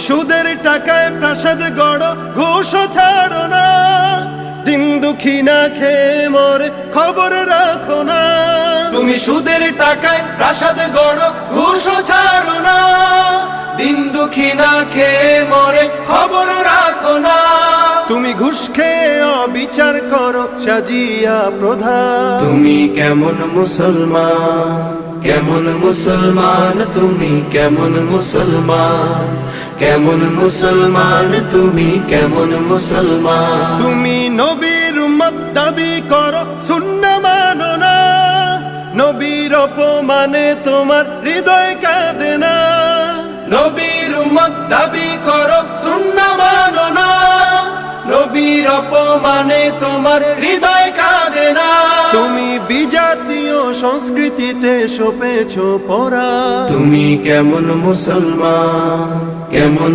সুদের টাকায় প্রাসাদ গড়ো, ঘুষ ছাড়ো না। দিন দুঃখী না খেয়ে মরে, খবর রাখো না। তুমি সুদের টাকায় প্রাসাদ গড়ো, ঘুষ ছাড়ো না। দিন দুঃখী না খেয়ে মরে, খবর রাখো না। তুমি ঘুষ খেয়ে অবিচার করো, সাজিয়া প্রধান। তুমি কেমন মুসলমান, কেমন মুসলমান, তুমি কেমন মুসলমান, কেমন মুসলমান, তুমি কেমন মুসলমান। তুমি নবীর উম্মত দাবি করো, সুন্নাহ মানো না। নবীর অপমানে তোমার হৃদয় কাঁদে না। নবীর উম্মত দাবি করো, সুন্নাহ মানো না। নবীর অপমানে তোমার হৃদয় কাঁদে না। তুমি বিজাতীয় সংস্কৃতিতে সপেছো পরা। তুমি কেমন মুসলমান, কেমন